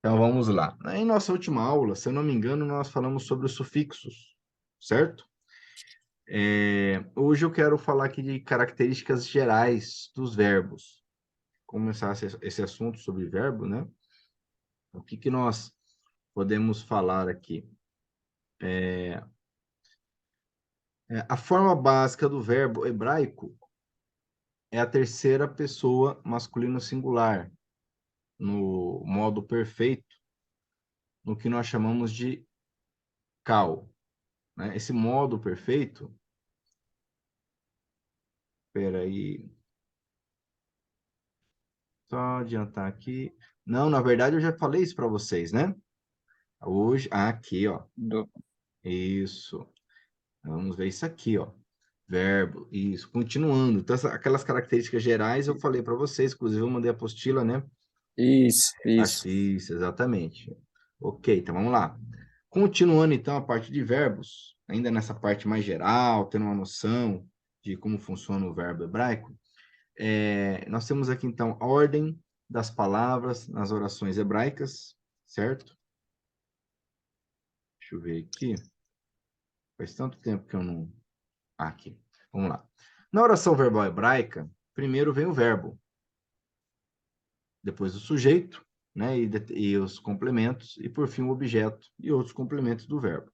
Então, vamos lá. Em nossa última aula, se eu não me engano, nós falamos sobre os sufixos, certo? Hoje eu quero falar aqui de características gerais dos verbos. Começar esse assunto sobre verbo, né? O que que nós podemos falar aqui? A forma básica do verbo hebraico é a terceira pessoa masculino singular, no modo perfeito, no que nós chamamos de kal, né? Esse modo perfeito, espera aí, só adiantar aqui. Não, na verdade eu já falei isso para vocês, né? Hoje, aqui, ó. Do... Isso. Vamos ver isso aqui, ó. Verbo, isso. Continuando. Então, aquelas características gerais eu falei para vocês, inclusive eu mandei a apostila, né? Isso, isso. Isso, exatamente. Ok, então vamos lá. Continuando, então, a parte de verbos, ainda nessa parte mais geral, tendo uma noção de como funciona o verbo hebraico, nós temos aqui, então, a ordem das palavras nas orações hebraicas, certo? Deixa eu ver aqui. Faz tanto tempo que eu não... aqui. Vamos lá. Na oração verbal hebraica, primeiro vem o verbo, depois o sujeito, né, e os complementos, e por fim o objeto e outros complementos do verbo,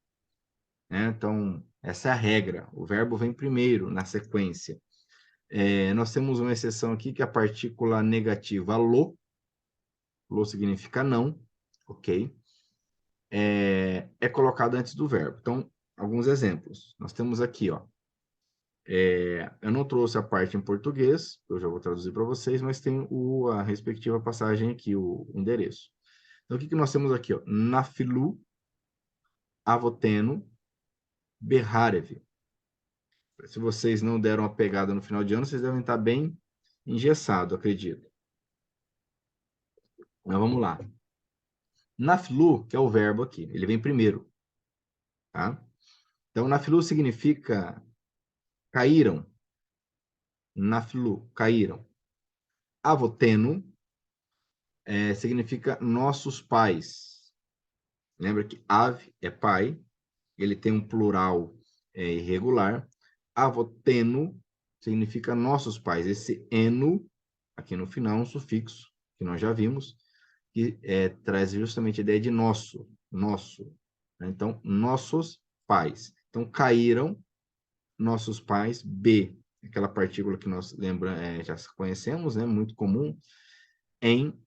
né? Então, essa é a regra. O verbo vem primeiro, na sequência. Nós temos uma exceção aqui, que é a partícula negativa lo. Lo significa não, ok? É colocado antes do verbo. Então, alguns exemplos. Nós temos aqui, ó. Eu não trouxe a parte em português, eu já vou traduzir para vocês, mas tem a respectiva passagem aqui, o endereço. Então, o que que nós temos aqui, ó? Nafilu, avoteno, berharev. Se vocês não deram uma pegada no final de ano, vocês devem estar bem engessado, acredito. Mas vamos lá. Nafilu, que é o verbo aqui, ele vem primeiro, tá? Então, nafilu significa caíram. Nafilu, caíram. Avoteno significa nossos pais. Lembra que ave é pai, ele tem um plural irregular. Avoteno significa nossos pais. Esse eno, aqui no final, é um sufixo, que nós já vimos, que traz justamente a ideia de nosso, nosso. Né? Então, nossos pais. Então, caíram nossos pais, B, aquela partícula que nós já conhecemos, né? Muito comum, em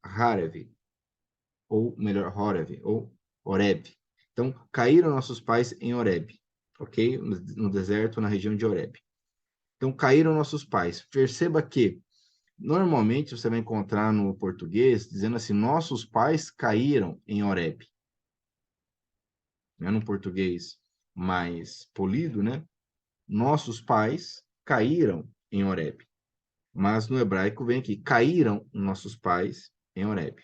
Harev, ou melhor, Horeb, ou Oreb. Então, caíram nossos pais em Oreb, ok? No deserto, na região de Oreb. Então, caíram nossos pais. Perceba que, normalmente, você vai encontrar no português dizendo assim, nossos pais caíram em Oreb. No português mais polido, né? Nossos pais caíram em Oreb. Mas no hebraico vem aqui, caíram nossos pais em Oreb.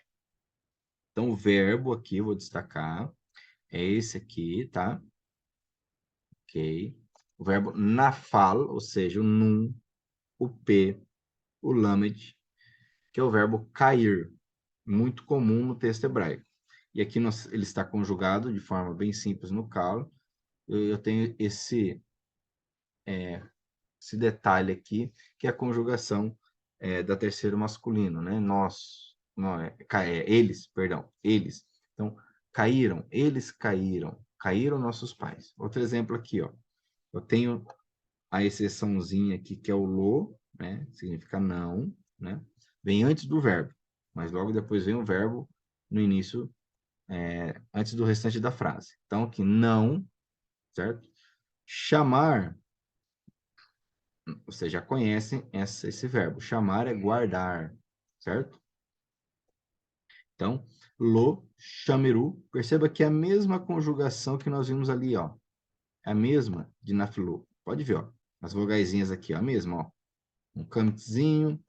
Então, o verbo aqui, eu vou destacar, é esse aqui, tá? Ok. O verbo nafal, ou seja, o nun, o p, o lamed, que é o verbo cair, muito comum no texto hebraico. E aqui ele está conjugado de forma bem simples no calo. Eu tenho esse detalhe aqui, que é a conjugação da terceiro masculino, né? Nós, não, eles, perdão, eles. Então, caíram, eles caíram, caíram nossos pais. Outro exemplo aqui, ó. Eu tenho a exceçãozinha aqui, que é o lo, né? Significa não, né? Vem antes do verbo, mas logo depois vem o verbo no início, antes do restante da frase. Então, aqui, não, certo? Chamar, vocês já conhecem esse verbo. Chamar é guardar, certo? Então, lo, chameru, perceba que é a mesma conjugação que nós vimos ali, ó. É a mesma de nafilu. Pode ver, ó. As vogaizinhas aqui, ó, a mesma, ó. Um kamitzinho,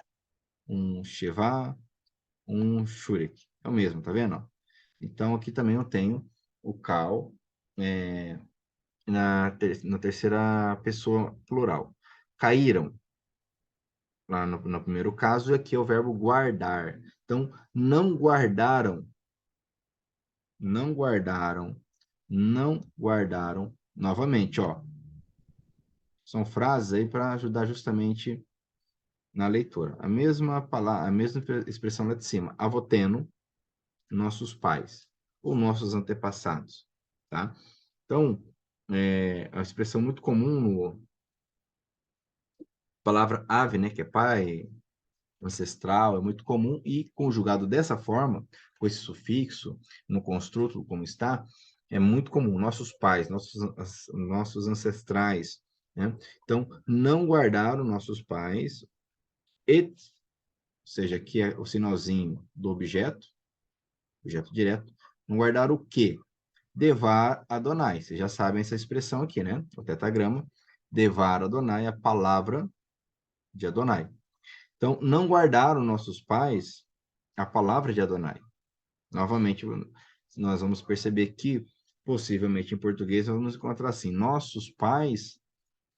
um sheva, um shurek. É o mesmo, tá vendo? Ó? Então, aqui também eu tenho o kal na terceira pessoa plural. Caíram. lá no primeiro caso, e aqui é o verbo guardar. Então, não guardaram, não guardaram, não guardaram. Novamente, ó, são frases aí para ajudar justamente na leitura. A mesma palavra, a mesma expressão lá de cima. Avoteno, nossos pais, ou nossos antepassados, tá? Então, é uma expressão muito comum no palavra ave, né, que é pai, ancestral, é muito comum e conjugado dessa forma, com esse sufixo, no construto como está, é muito comum. Nossos pais, nossos ancestrais, né? Então, não guardaram nossos pais, ou seja, aqui é o sinalzinho do objeto direto, não guardaram o quê? Devar Adonai. Vocês já sabem essa expressão aqui, né? O tetagrama. Devar Adonai, a palavra de Adonai. Então, não guardaram nossos pais a palavra de Adonai. Novamente, nós vamos perceber que, possivelmente em português, nós vamos encontrar assim: nossos pais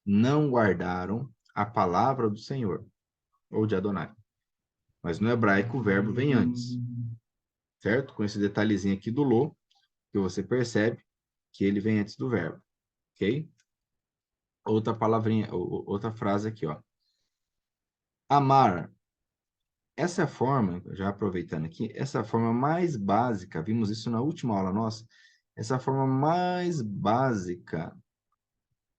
não guardaram a palavra do Senhor, ou de Adonai. Mas no hebraico o verbo vem antes, certo? Com esse detalhezinho aqui do lo, que você percebe que ele vem antes do verbo, ok? Outra palavrinha, outra frase aqui, ó. Amar. Essa é a forma, já aproveitando aqui, essa é a forma mais básica, vimos isso na última aula nossa, essa é a forma mais básica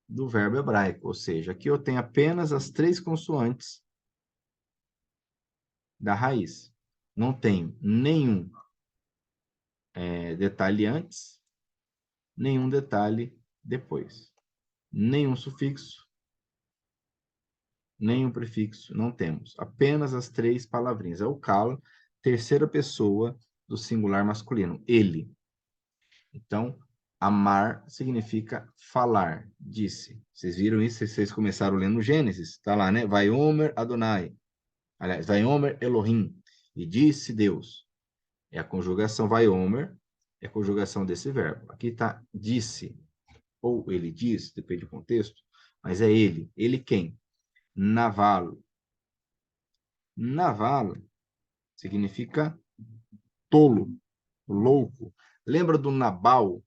do verbo hebraico, ou seja, aqui eu tenho apenas as 3 consoantes da raiz. Não tenho nenhum detalhe antes, nenhum detalhe depois. Nenhum sufixo, nenhum prefixo, não temos. Apenas as 3 palavrinhas. É o kala, terceira pessoa do singular masculino, ele. Então, amar significa falar, disse. Vocês viram isso? Vocês começaram lendo Gênesis, está lá, né? Vai Omer Adonai. Aliás, vai Omer Elohim. E disse Deus. É a conjugação vai Omer, é a conjugação desse verbo. Aqui está disse, ou ele diz, depende do contexto, mas é ele. Ele quem? Navalo. Navalo significa tolo, louco. Lembra do Nabal,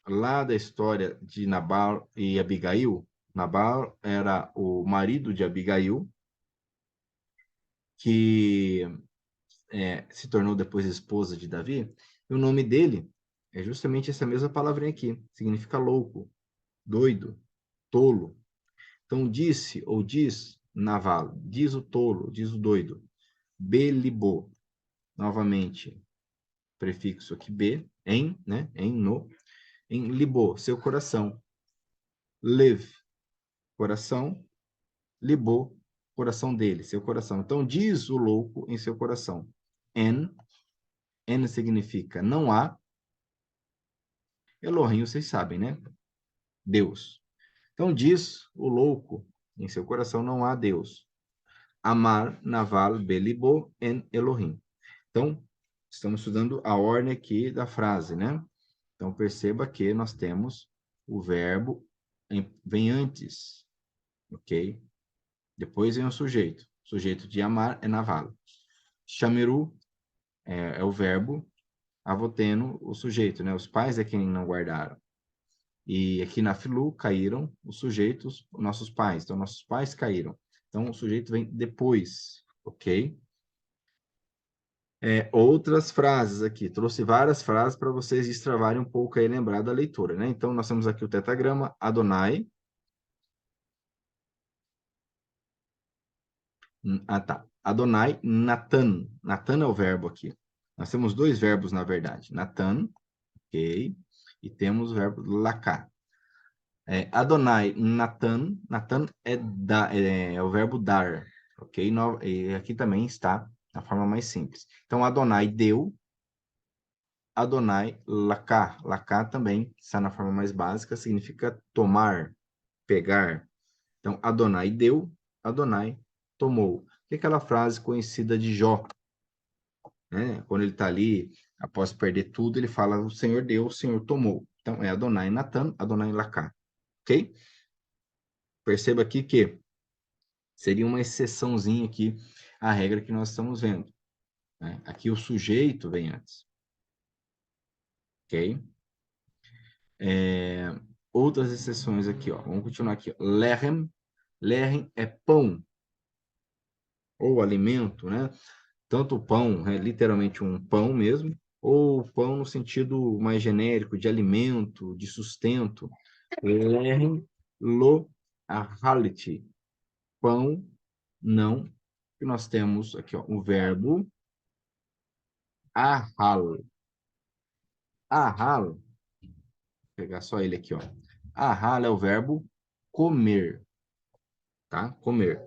lá da história de Nabal e Abigail? Nabal era o marido de Abigail, que se tornou depois esposa de Davi. E o nome dele é justamente essa mesma palavrinha aqui, significa louco, doido, tolo. Então, disse ou diz Naval, diz o tolo, diz o doido. Belibô, novamente, prefixo aqui B, em, né? Em, no. Em libô, seu coração. Lev, coração. Libô, coração dele, seu coração. Então, diz o louco em seu coração. En significa não há. Elohim, vocês sabem, né? Deus. Então, diz o louco em seu coração não há Deus. Amar, naval, belibo, en Elohim. Então, estamos estudando a ordem aqui da frase, né? Então, perceba que nós temos o verbo vem antes, ok? Depois vem o sujeito. O sujeito de amar é naval. Chameru é o verbo, avoteno, o sujeito, né? Os pais é quem não guardaram. E aqui na filu caíram os sujeitos, nossos pais. Então, nossos pais caíram. Então, o sujeito vem depois, ok? Outras frases aqui. Trouxe várias frases para vocês destravarem um pouco aí, lembrar da leitura, né? Então, nós temos aqui o tetagrama Adonai. Tá. Adonai, Natan. Natan é o verbo aqui. Nós temos 2 verbos, na verdade. Natan, ok? E temos o verbo laká. Adonai, Natan. Natan é o verbo dar, ok? E aqui também está na forma mais simples. Então, Adonai deu. Adonai, laká. Laká também está na forma mais básica, significa tomar, pegar. Então, Adonai deu, Adonai tomou. Que é aquela frase conhecida de Jó, né? Quando ele está ali, após perder tudo, ele fala: o Senhor deu, o Senhor tomou. Então, é Adonai Natan, Adonai Laká. Ok? Perceba aqui que Seria uma exceçãozinha aqui à regra que nós estamos vendo, né? Aqui o sujeito vem antes. Ok? Outras exceções aqui, ó. Vamos continuar aqui. Lechem. Lechem é pão ou alimento, né? Tanto o pão, é literalmente um pão mesmo, ou pão no sentido mais genérico, de alimento, de sustento. Lechem lo ahaliti. Pão, não. E nós temos aqui, ó, o verbo ahal. Ahal, vou pegar só ele aqui, ó. Ahal é o verbo comer, tá? Comer.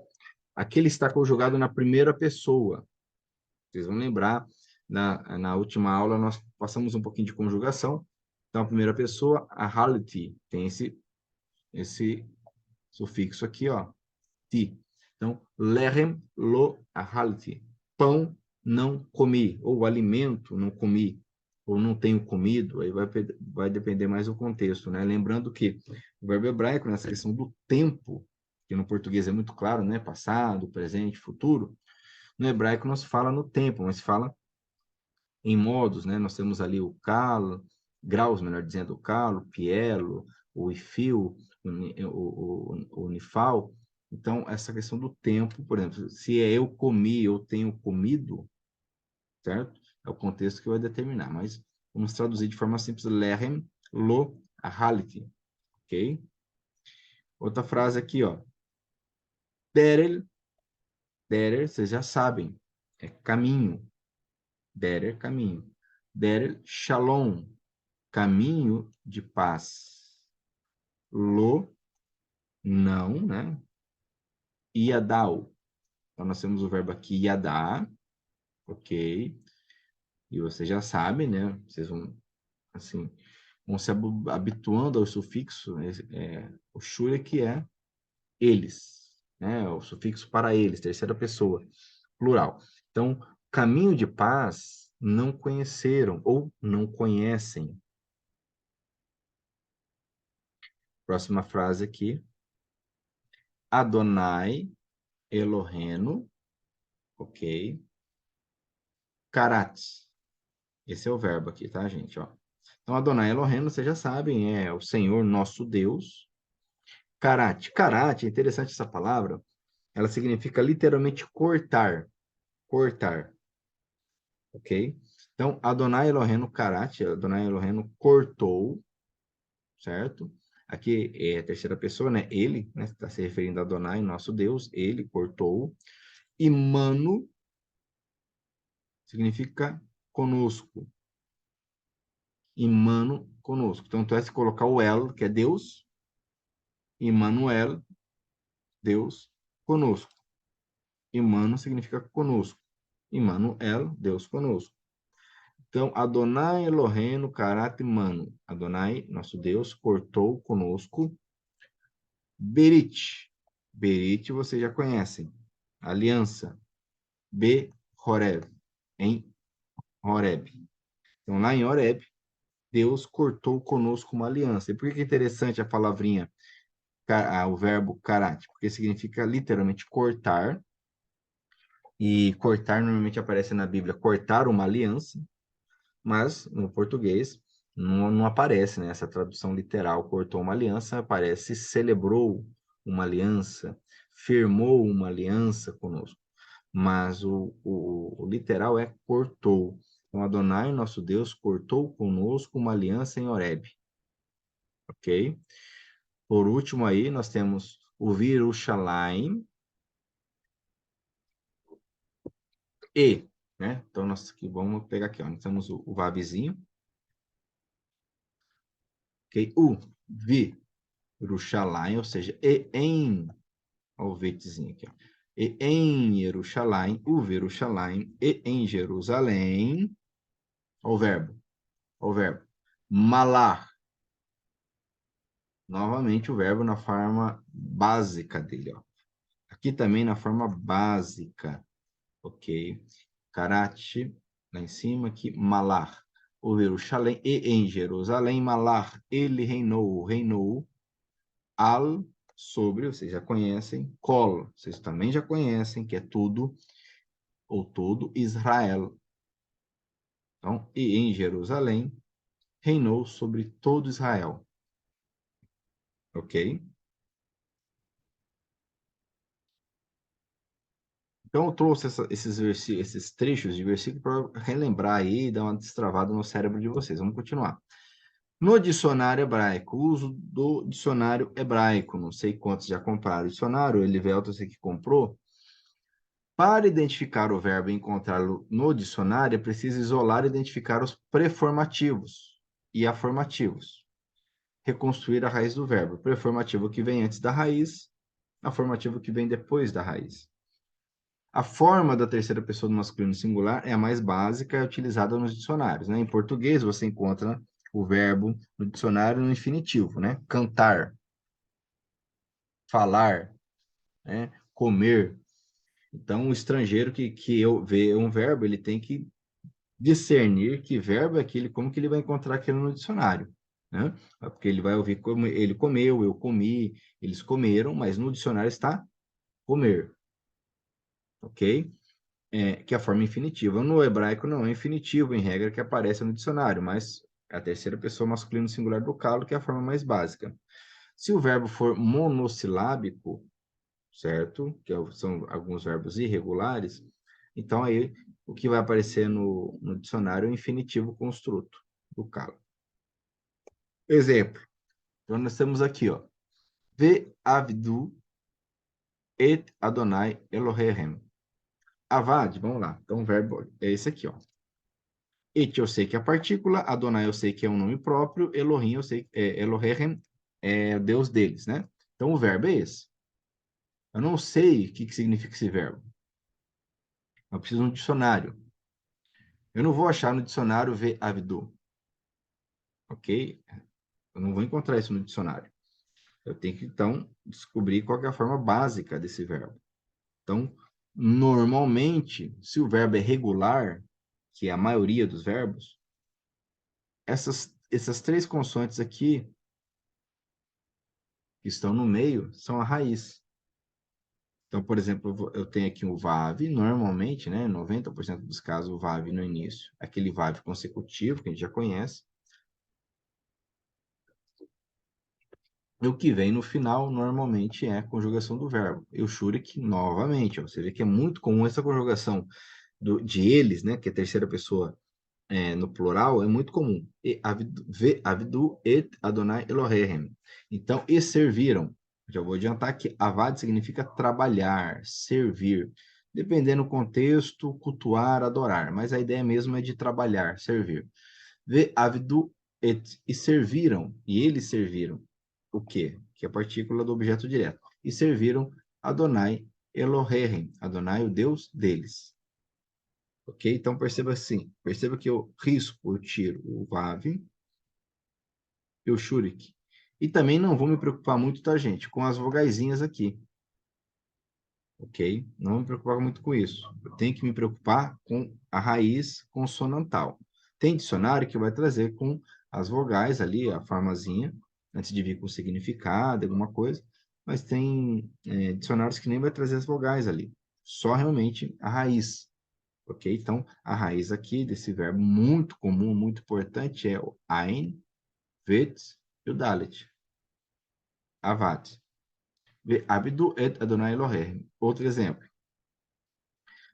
Aqui ele está conjugado na primeira pessoa. Vocês vão lembrar, na última aula nós passamos um pouquinho de conjugação. Então, a primeira pessoa, ahalti, tem esse sufixo aqui, ó, ti. Então, lechem lo ahalti. Pão não comi, ou alimento não comi, ou não tenho comido, aí vai depender mais do contexto, né? Lembrando que o verbo hebraico, nessa questão do tempo, que no português é muito claro, né? Passado, presente, futuro, no hebraico não se fala no tempo, mas se fala em modos, né? Nós temos ali o calo, graus, melhor dizendo, o calo, pielo, o ifil, o nifal. Então, essa questão do tempo, por exemplo, se é eu comi, eu tenho comido, certo? É o contexto que vai determinar, mas vamos traduzir de forma simples, lechem lo ahaliti, ok? Outra frase aqui, ó. Derel, derer, vocês já sabem, é caminho. Derer, caminho. Derer, shalom, caminho de paz. Lo, não, né? Iadau. Então, nós temos o verbo aqui, iadá, ok? E vocês já sabem, né? Vocês vão, assim, vão se habituando ao sufixo, o shure, que é eles, né? O sufixo para eles, terceira pessoa, plural. Então, caminho de paz não conheceram ou não conhecem. Próxima frase aqui. Adonai Elohenu, ok? Karat. Esse é o verbo aqui, tá, gente? Ó. Então, Adonai Elohenu, vocês já sabem, é o Senhor nosso Deus. Karat. Karat, é interessante essa palavra. Ela significa literalmente cortar. Cortar. Ok? Então, Adonai Elohenu Karat, Adonai Elohenu cortou, certo? Aqui é a terceira pessoa, né? Ele, né? Está se referindo a Adonai, nosso Deus. Ele cortou. E mano significa conosco. Imano conosco. Então, tu é se colocar o El, que é Deus, Immanuel, Deus conosco. Imano significa conosco. Immanuel, Deus conosco. Então, Adonai Elohenu Karat Mano. Adonai, nosso Deus, cortou conosco. Berit. Berit vocês já conhecem. Aliança. Be-Horeb. Em Horeb. Então, lá em Horeb, Deus cortou conosco uma aliança. E por que é interessante a palavrinha, o verbo karat? Porque significa literalmente cortar. E cortar normalmente aparece na Bíblia, cortar uma aliança, mas no português não aparece, né? Essa tradução literal, cortou uma aliança, aparece celebrou uma aliança, firmou uma aliança conosco. Mas o literal é cortou. Então, Adonai, nosso Deus, cortou conosco uma aliança em Horeb. Ok? Por último aí, nós temos o Virushalayim e, né? Então, nós aqui, vamos pegar aqui, ó. Nós temos o Vavzinho. Ok? O Virushalayim, ou seja, e em, ó, o Vtezinho aqui, ó. E em Jerusalém, o Virushalayim, e em Jerusalém, ó, o verbo, malar. Novamente o verbo na forma básica dele, ó. Aqui também na forma básica, ok? Karate, lá em cima, aqui, malar. O Jerusalém, e em Jerusalém, malar, ele reinou, al sobre, vocês já conhecem, col, vocês também já conhecem, que é tudo ou todo Israel. Então, e em Jerusalém reinou sobre todo Israel. Ok? Então, eu trouxe esses trechos de versículo para relembrar aí e dar uma destravada no cérebro de vocês. Vamos continuar. No dicionário hebraico, o uso do dicionário hebraico, não sei quantos já compraram o dicionário, o Elivelto, eu sei que comprou. Para identificar o verbo e encontrá-lo no dicionário, é preciso isolar e identificar os preformativos e afirmativos. Reconstruir a raiz do verbo. Preformativo que vem antes da raiz, afirmativo que vem depois da raiz. A forma da terceira pessoa do masculino singular é a mais básica e utilizada nos dicionários, né? Em português, você encontra o verbo no dicionário no infinitivo, né? Cantar, falar, né? Comer. Então, o estrangeiro que eu vê um verbo, ele tem que discernir que verbo é aquele, como que ele vai encontrar aquilo no dicionário, né? Porque ele vai ouvir como ele comeu, eu comi, eles comeram, mas no dicionário está comer, ok? Que é a forma infinitiva. No hebraico não é infinitivo, em regra, que aparece no dicionário, mas é a terceira pessoa masculino singular do calo, que é a forma mais básica. Se o verbo for monossilábico, certo? São alguns verbos irregulares, então aí o que vai aparecer no dicionário é o infinitivo construto do calo. Exemplo. Então nós temos aqui, ó. Ve'avdu et Adonai Elohim. Avad, vamos lá. Então o verbo é esse aqui, ó. Et eu sei que é a partícula, Adonai eu sei que é um nome próprio, Elohim eu sei que Elohim é o Deus deles, né? Então o verbo é esse. Eu não sei o que significa esse verbo. Eu preciso de um dicionário. Eu não vou achar no dicionário ve'avdu, ok? Eu não vou encontrar isso no dicionário. Eu tenho que, então, descobrir qual é a forma básica desse verbo. Então, normalmente, se o verbo é regular, que é a maioria dos verbos, essas três consoantes aqui, que estão no meio, são a raiz. Então, por exemplo, eu tenho aqui o VAV, normalmente, né, 90% dos casos, o VAV no início, aquele VAV consecutivo, que a gente já conhece. E o que vem no final, normalmente, é a conjugação do verbo. Eu Shurik, novamente, ó, você vê que é muito comum essa conjugação de eles, né, que é a terceira pessoa no plural, é muito comum. Avdu et Adonai Elohim. Então, e serviram. Já vou adiantar que avad significa trabalhar, servir. Dependendo do contexto, cultuar, adorar. Mas a ideia mesmo é de trabalhar, servir. Avdu et. E serviram. E eles serviram. O quê? Que é a partícula do objeto direto. E serviram Adonai Elohim. Adonai, o Deus deles. Ok? Então, perceba assim. Perceba que eu risco, eu tiro o vav e o shurik. E também não vou me preocupar muito, tá, gente? Com as vogaizinhas aqui. Ok? Não vou me preocupar muito com isso. Eu tenho que me preocupar com a raiz consonantal. Tem dicionário que vai trazer com as vogais ali, a formazinha, antes de vir com significado, alguma coisa. Mas tem dicionários que nem vai trazer as vogais ali. Só realmente a raiz. Ok? Então, a raiz aqui desse verbo muito comum, muito importante é o Ain, Vet e o Dalet. Avat. Abdu et Adonai Elohim. Outro exemplo.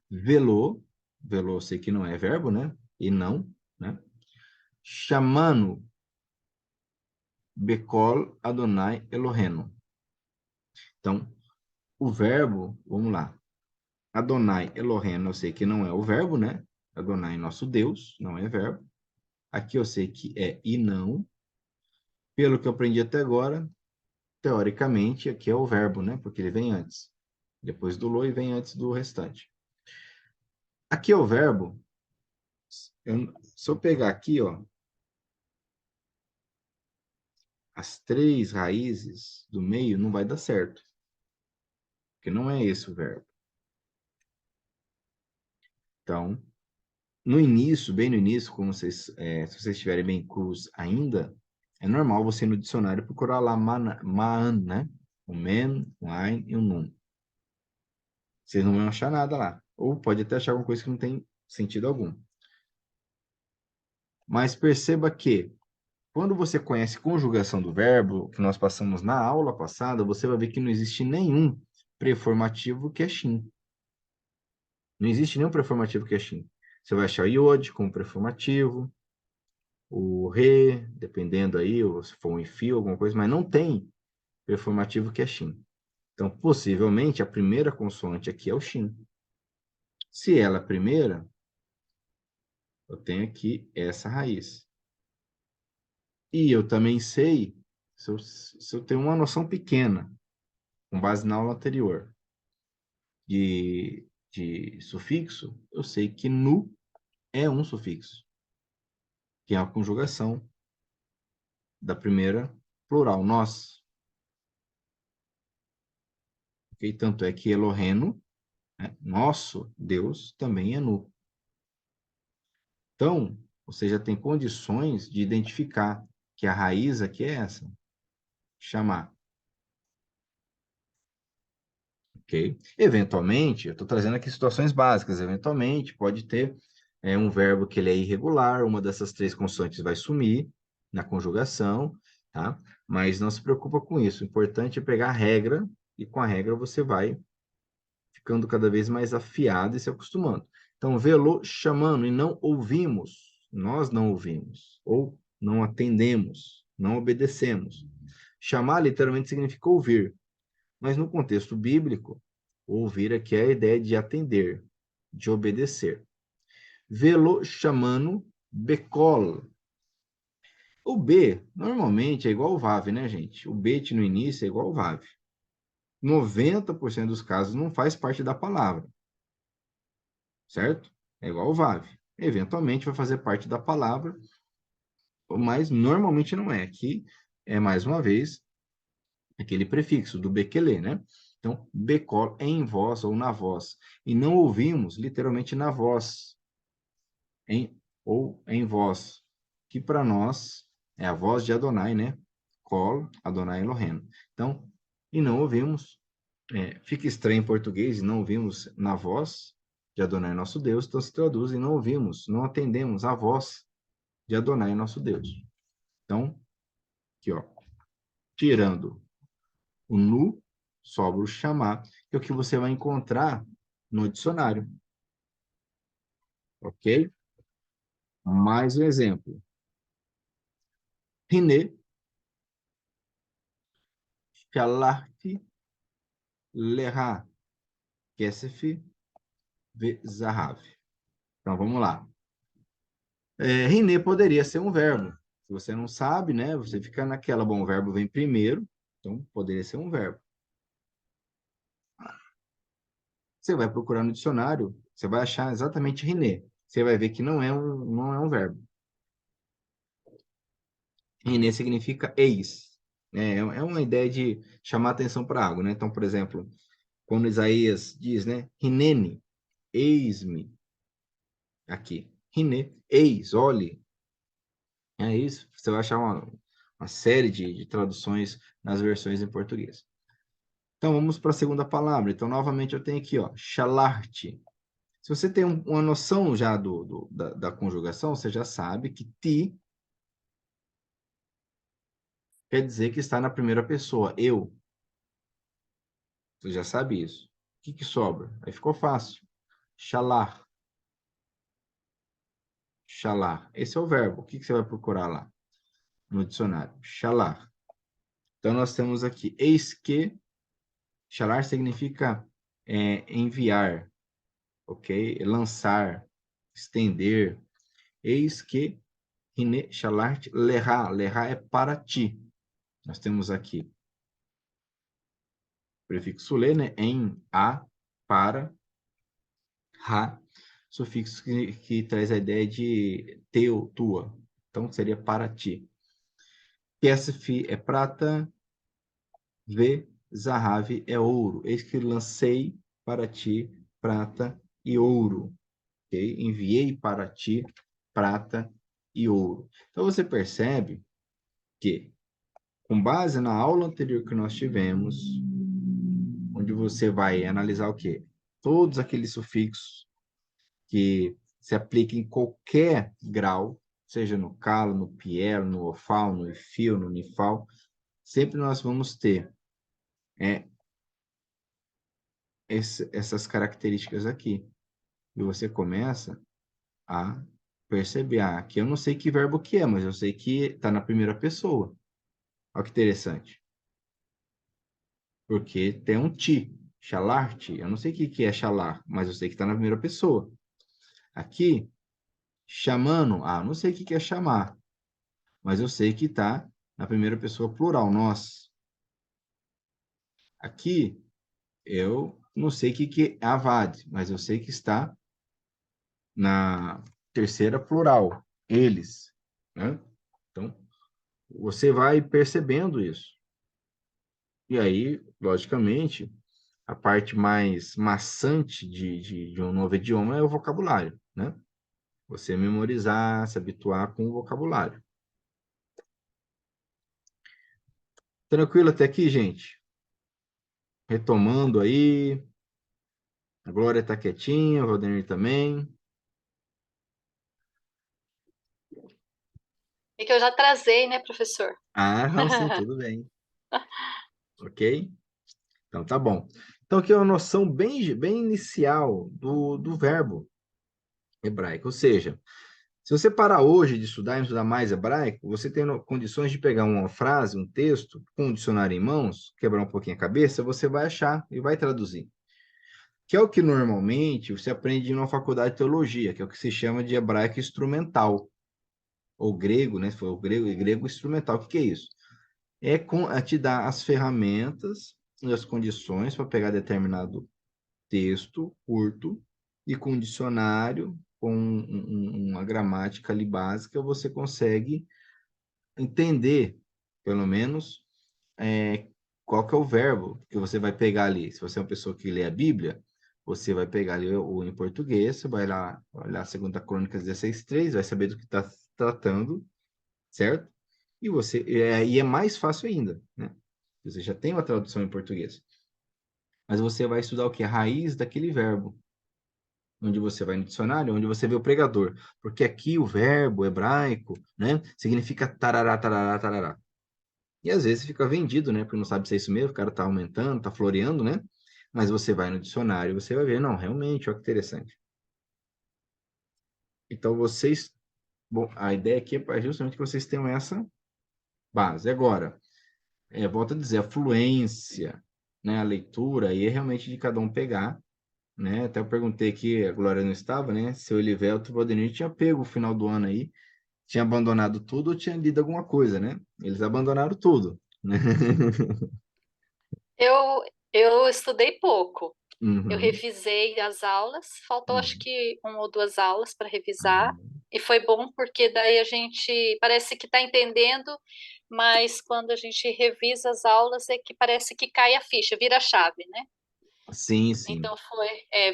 Velo, velo eu sei que não é verbo, né? E não, né? Chamando Bekol Adonai Elohenu. Então, o verbo, vamos lá. Adonai Elohenu eu sei que não é o verbo, né? Adonai, nosso Deus, não é verbo. Aqui eu sei que é e não. Pelo que eu aprendi até agora, teoricamente, aqui é o verbo, né? Porque ele vem antes. Depois do lo e vem antes do restante. Aqui é o verbo. Se eu pegar aqui, ó, as três raízes do meio, não vai dar certo. Porque não é esse o verbo. Então, no início, bem no início, como vocês, se vocês estiverem bem cruz ainda, é normal você no dicionário procurar lá maan, né? um men, um ein e um nun. Vocês não vão achar nada lá. Ou pode até achar alguma coisa que não tem sentido algum. Mas perceba que, quando você conhece conjugação do verbo, que nós passamos na aula passada, você vai ver que não existe nenhum preformativo que é shin. Não existe nenhum preformativo que é shin. Você vai achar o iod como preformativo, o re, dependendo aí, ou se for um enfio, alguma coisa, mas não tem preformativo que é shin. Então, possivelmente, a primeira consoante aqui é o shin. Se ela é a primeira, eu tenho aqui essa raiz. E eu também sei, se eu tenho uma noção pequena, com base na aula anterior, de sufixo, eu sei que nu é um sufixo, que é a conjugação da primeira plural, nós. Okay? Tanto é que Eloheno, né, nosso Deus, também é nu. Então, você já tem condições de identificar que a raiz aqui é essa, chamar. Ok? Eventualmente, eu estou trazendo aqui situações básicas, eventualmente pode ter um verbo que ele é irregular, uma dessas três consoantes vai sumir na conjugação, tá? Mas não se preocupa com isso, o importante é pegar a regra, e com a regra você vai ficando cada vez mais afiado e se acostumando. Então, vê-lo chamando e não ouvimos, nós não ouvimos, ou não atendemos, não obedecemos. Chamar literalmente significa ouvir, mas no contexto bíblico, ouvir aqui é a ideia de atender, de obedecer. Vê-lo chamando becol. O B, normalmente, é igual ao VAV, né, gente? O bet no início é igual ao VAV. 90% dos casos não faz parte da palavra, certo? É igual ao VAV. Eventualmente vai fazer parte da palavra, mas normalmente não é. Aqui é, mais uma vez, aquele prefixo do bequelê, né? Então, becol é em voz ou na voz. E não ouvimos, literalmente, na voz, ou em voz, que para nós é a voz de Adonai, né? Col, Adonai Elohim. Então, e não ouvimos, fica estranho em português, não ouvimos na voz de Adonai nosso Deus, então se traduz e não ouvimos, não atendemos a voz de Adonai nosso Deus. Então, aqui ó, tirando o nu, sobra o chamar, que é o que você vai encontrar no dicionário. Ok? Mais um exemplo. Hine, shalachti, leha, kesef, vezahav. Então, vamos lá. Hine poderia ser um verbo. Se você não sabe, né? Você fica naquela, bom, o verbo vem primeiro, então poderia ser um verbo. Você vai procurar no dicionário, você vai achar exatamente René. Você vai ver que não é um verbo. René significa eis. É uma ideia de chamar atenção para algo, né? Então, por exemplo, quando Isaías diz, né? Hinene, eis-me aqui. René, eis, olhe. É isso. Você vai achar uma série de traduções nas versões em português. Então, vamos para a segunda palavra. Então, novamente, eu tenho aqui, ó, shalarte. Se você tem uma noção já da conjugação, você já sabe que ti quer dizer que está na primeira pessoa, eu. Você já sabe isso. O que sobra? Aí ficou fácil. Shalar. Shalar. Esse é o verbo. O que você vai procurar lá no dicionário? Shalar. Então, nós temos aqui, eis que. Shalar significa enviar, ok? Lançar, estender. Eis que. Hine shalart lerá. Lerá é para ti. Nós temos aqui o prefixo le, né? Em, a, para, ra, sufixo que traz a ideia de teu, tua. Então, seria para ti. Kesef é prata, ve, zahav é ouro. Eis que lancei para ti prata e ouro. Okay? Enviei para ti prata e ouro. Então, você percebe que com base na aula anterior que nós tivemos, onde você vai analisar o quê? Todos aqueles sufixos que se aplicam em qualquer grau, seja no calo, no pielo, no ofal, no ifil, no nifal, sempre nós vamos ter essas características aqui. E você começa a perceber, aqui eu não sei que verbo que é, mas eu sei que está na primeira pessoa. Olha que interessante. Porque tem um ti, chalar-te. Eu não sei o que é chalar, mas eu sei que está na primeira pessoa. Aqui, chamando, não sei o que é chamar, mas eu sei que está na primeira pessoa plural, nós. Aqui, eu não sei o que é avad, mas eu sei que está na terceira plural, eles, né? Então, você vai percebendo isso. E aí, logicamente, a parte mais maçante de um novo idioma é o vocabulário, né? Você memorizar, se habituar com o vocabulário. Tranquilo até aqui, gente? Retomando aí. A Glória está quietinha, o Valdemir também. É que eu já trazei, né, professor? Não, sim, tudo bem. Ok? Então, tá bom. Então, aqui é uma noção bem inicial do verbo hebraico. Ou seja, se você parar hoje de estudar e estudar mais hebraico, você tem condições de pegar uma frase, um texto, com um dicionário em mãos, quebrar um pouquinho a cabeça, você vai achar e vai traduzir. Que é o que normalmente você aprende em uma faculdade de teologia, que é o que se chama de hebraico instrumental. Ou grego, né? Se for o grego instrumental, o que é isso? É te dar as ferramentas e as condições para pegar determinado texto curto e com um dicionário, com uma gramática ali básica, você consegue entender, pelo menos, qual que é o verbo que você vai pegar ali. Se você é uma pessoa que lê a Bíblia, você vai pegar ali o em português, você vai lá olhar a 2 Crônicas 16:3, vai saber do que está tratando, certo? E é mais fácil ainda, né? Você já tem uma tradução em português. Mas você vai estudar o que? A raiz daquele verbo. Onde você vai no dicionário, onde você vê o pregador. Porque aqui o verbo hebraico, né, significa tarará, tarará, tarará. E às vezes fica vendido, né, porque não sabe se é isso mesmo, o cara tá aumentando, tá floreando, né? Mas você vai no dicionário, você vai ver, não, realmente, olha que interessante. Então vocês, bom, a ideia aqui é justamente que vocês tenham essa base. Agora, volto a dizer, a fluência, né, a leitura, aí é realmente de cada um pegar, né? Até eu perguntei aqui, a Glória não estava, né? Se o Elivelto e o Valdemir tinha pego o final do ano aí, tinha abandonado tudo ou tinha lido alguma coisa, né? Eles abandonaram tudo, né? Eu estudei pouco. Eu Uhum, revisei as aulas, faltou acho uhum, que uma ou duas aulas para revisar, uhum. e foi bom porque daí a gente parece que está entendendo, mas quando a gente revisa as aulas é que parece que cai a ficha, vira a chave, né? Sim, sim. Então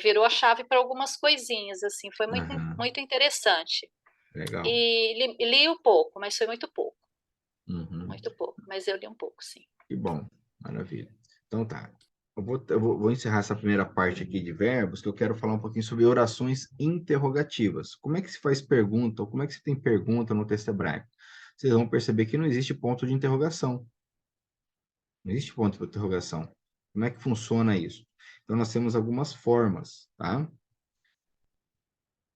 virou a chave para algumas coisinhas, assim, foi Aham, muito interessante. legal. E li um pouco, mas foi Uhum. muito pouco, mas eu li um pouco, sim. Que bom, maravilha. Então tá. Eu vou encerrar essa primeira parte aqui de verbos, que eu quero falar um pouquinho sobre orações interrogativas. Como é que se faz pergunta, ou como é que se tem pergunta no texto hebraico? Vocês vão perceber que não existe ponto de interrogação. Não existe ponto de interrogação. Como é que funciona isso? Então, nós temos algumas formas, tá?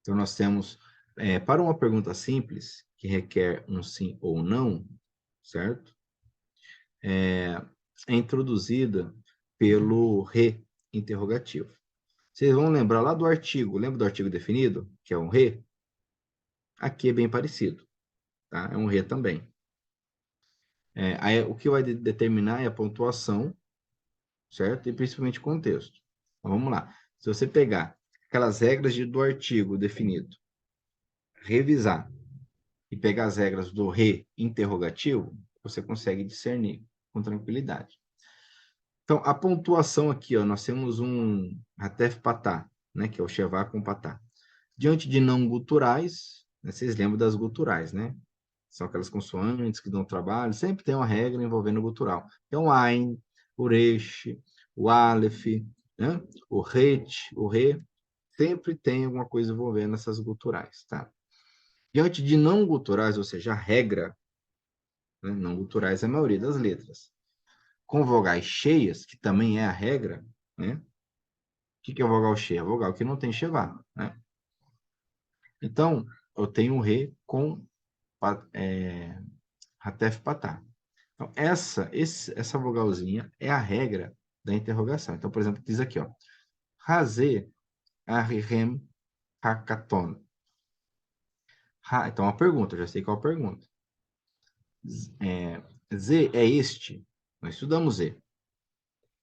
Então, nós temos, para uma pergunta simples, que requer um sim ou não, certo? É introduzida pelo re interrogativo. Vocês vão lembrar lá do artigo, lembra do artigo definido, que é um re? Aqui é bem parecido, tá? É um re também. Aí, o que vai determinar é a pontuação, certo? E principalmente o contexto. Então, vamos lá. Se você pegar aquelas regras do artigo definido, revisar e pegar as regras do re interrogativo, você consegue discernir com tranquilidade. Então, a pontuação aqui, ó, nós temos um Hatef Patá, né, que é o Shevá com Patá. Diante de não guturais, né, vocês lembram das guturais, né? são aquelas consoantes que dão trabalho, sempre tem uma regra envolvendo o gutural. Então, Ain, o Resh, o Aleph, né? O Het, o Re, sempre tem alguma coisa envolvendo essas guturais, tá? Diante de não guturais, ou seja, a regra, né? Não guturais é a maioria das letras, com vogais cheias, que também é a regra, né? O que é vogal cheia? Vogal que não tem chevá, né? Então, eu tenho o Re com Hatef Patá. Então, essa vogalzinha é a regra da interrogação. Então, por exemplo, diz aqui, ó, Haze Ahihem Hakaton. Então, uma pergunta, eu já sei qual é a pergunta. Z é este. Nós estudamos Z.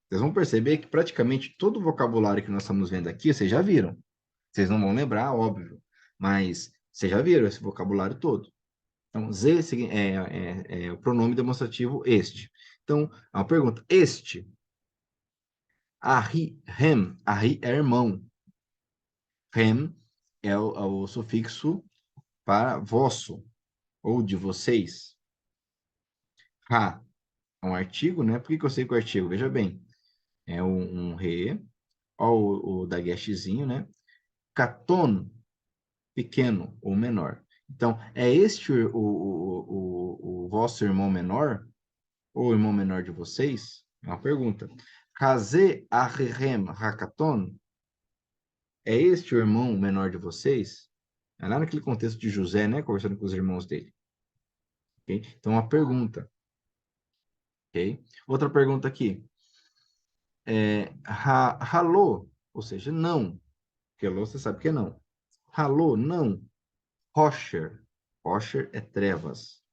Vocês vão perceber que praticamente todo o vocabulário que nós estamos vendo aqui, vocês já viram. Vocês não vão lembrar, óbvio, mas vocês já viram esse vocabulário todo. Então, Z é o pronome demonstrativo este. Então, a pergunta, este, Ahi, Hem, Ahi é irmão. Hem é o sufixo para vosso, ou de vocês. Ha é um artigo, né? Por que eu sei que o artigo? Veja bem, é um re, ó, o daguestezinho, né? Katon, pequeno ou menor. Então, é este o vosso irmão menor, ou irmão menor de vocês? É uma pergunta. Kaze ahrem hakaton, é este o irmão menor de vocês? É lá naquele contexto de José, né? Conversando com os irmãos dele. Okay? Então, uma pergunta. Okay? Outra pergunta aqui. Halô, ou seja, não. Porque alô, você sabe que é não. Halô, não. Rosher. Rosher é trevas.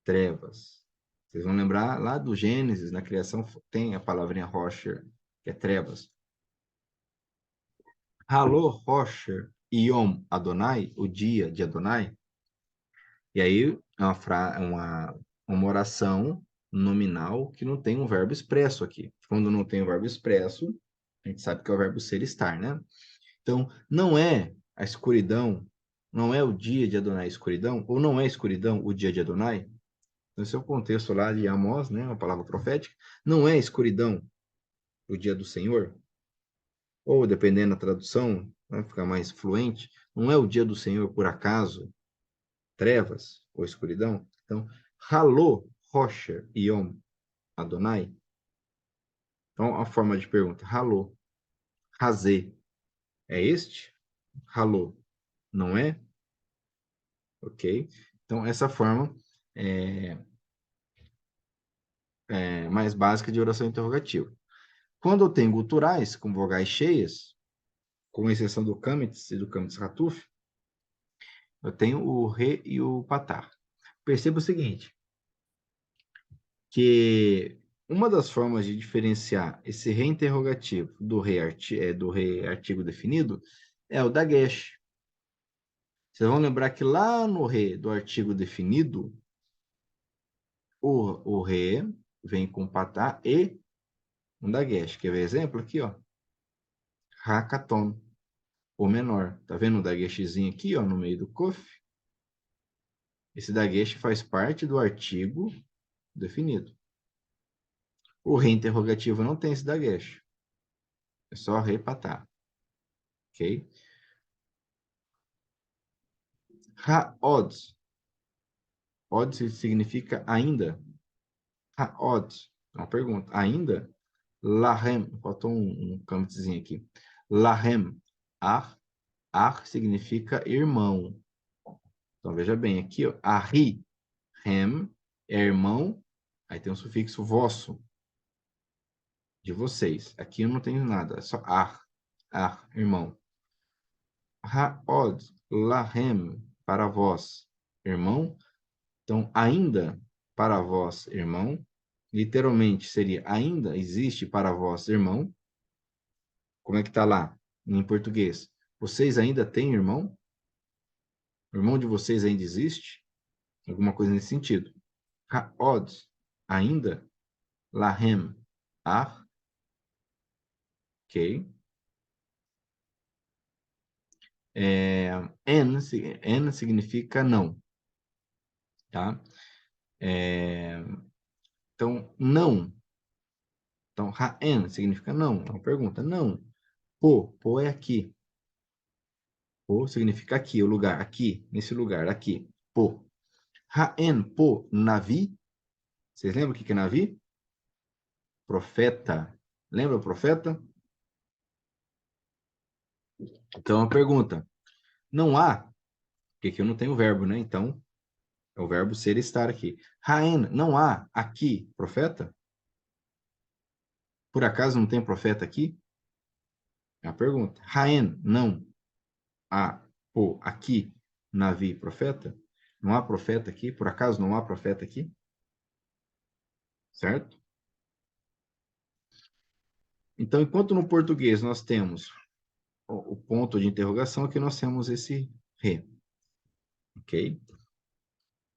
Trevas. Vocês vão lembrar lá do Gênesis, na criação, tem a palavrinha Rosher, que é trevas. Halô, Rosher, Yom Adonai, o dia de Adonai. E aí é uma oração nominal que não tem um verbo expresso aqui. Quando não tem o verbo expresso, a gente sabe que é o verbo ser estar, né? Então, não é a escuridão, não é o dia de Adonai a escuridão, ou não é escuridão o dia de Adonai? Esse é o contexto lá de Amós, né, uma palavra profética. Não é escuridão o dia do Senhor? Ou, dependendo da tradução, vai ficar mais fluente, não é o dia do Senhor por acaso trevas ou escuridão? Então, Halô, Rocher, Yom, Adonai? Então, a forma de pergunta, Halô, Razê, é este? Halô, não é? Ok? Então, essa forma é mais básica de oração interrogativa. Quando eu tenho guturais, com vogais cheias, com exceção do Kamitz e do Kamitz Hatuf, eu tenho o Re e o Patar. Perceba o seguinte, que uma das formas de diferenciar esse reinterrogativo do re artigo definido é o dagesh. Vocês vão lembrar que lá no re do artigo definido, o re vem com patá e um dagesh. Quer ver exemplo aqui, ó? Hakaton, o menor. Tá vendo o dageshzinho aqui, ó, no meio do kof? Esse dagesh faz parte do artigo definido. O reinterrogativo não tem esse dagesh. É só repatar. Ok? Ha-od. Od significa ainda. Ha-od. É uma pergunta. Ainda? Lahem. Faltou um campzinho aqui. Lahem. Ar. Ar significa irmão. Então, veja bem aqui, ó. Ahi. Hem é irmão. Aí tem um sufixo vosso. De vocês. Aqui eu não tenho nada. É só ar. Ar, irmão. Ha-od. Lahem. Para vós. Irmão. Então, ainda para vós, irmão, literalmente seria ainda existe para vós, irmão. Como é que está lá em português? Vocês ainda têm irmão? O irmão de vocês ainda existe? Alguma coisa nesse sentido. Ha'od, ainda. Lahem, ah, ok. En significa não. tá? Então, não. Então, ha'en significa não. É uma pergunta. Não. Po é aqui. Po significa aqui, o lugar. Aqui, nesse lugar, aqui. Po. Ha'en po navi. Vocês lembram o que é navi? Profeta. Lembra o profeta? Então, uma pergunta. Não há, porque aqui eu não tenho verbo, né? Então, é o verbo ser e estar aqui. Ha'en, não há aqui profeta? Por acaso não tem profeta aqui? É a pergunta. Ha'en, não há, pô, aqui, navi, profeta? Não há profeta aqui? Por acaso não há profeta aqui? Certo? Então, enquanto no português nós temos o ponto de interrogação, aqui nós temos esse re. Ok?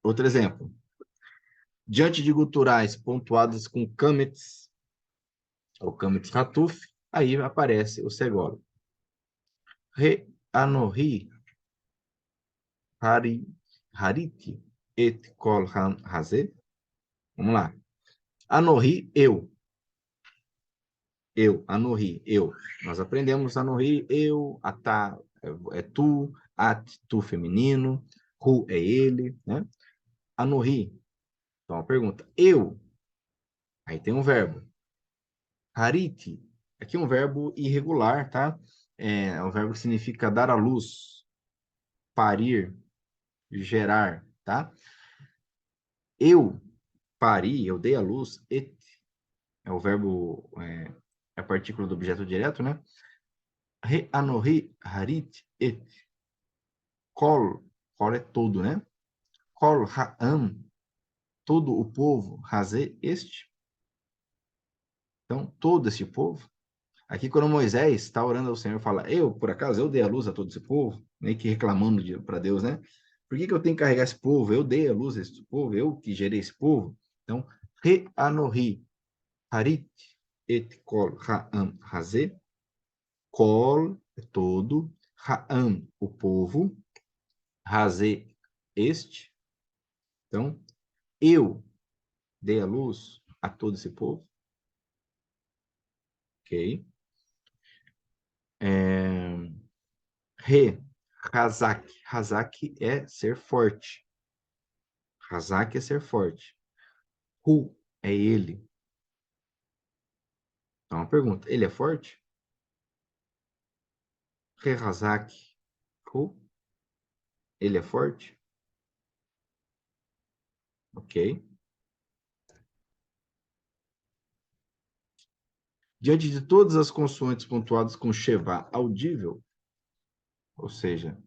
Outro exemplo. Diante de guturais pontuados com câmetes, ou câmetes ratuf, aí aparece o segolo. Re anohi hariti et kol haze. Vamos lá. Anohi, eu. Eu, anohi, eu. Nós aprendemos anohi, eu, atá é tu, at, tu feminino, hu é ele, né? Anohi. Então, a pergunta, eu. Aí tem um verbo. Hariti. Aqui é um verbo irregular, tá? É um verbo que significa dar à luz, parir, gerar, tá? Eu pari, eu dei à luz, et, é o verbo, é a partícula do objeto direto, né? Re anohi harit et. Kol é todo, né? Kol ha'am, todo o povo, haze, este. Então, todo esse povo. Aqui, quando Moisés está orando ao Senhor, fala, eu, por acaso, eu dei a luz a todo esse povo, meio que reclamando para Deus, né? Por que eu tenho que carregar esse povo? Eu dei a luz a esse povo, eu que gerei esse povo. Então, re anohi harit et kol ha'am haze. Kol é todo, ha'am, o povo, haze, este. Então, eu dei a luz a todo esse povo. Ok? Re, Hazak. Hazak é ser forte. Hazak é ser forte. Hu é ele. Então, uma pergunta. Ele é forte? Re, Hazak. Hu. Ele é forte? Ok. Diante de todas as consoantes pontuadas com Sheva audível, ou seja,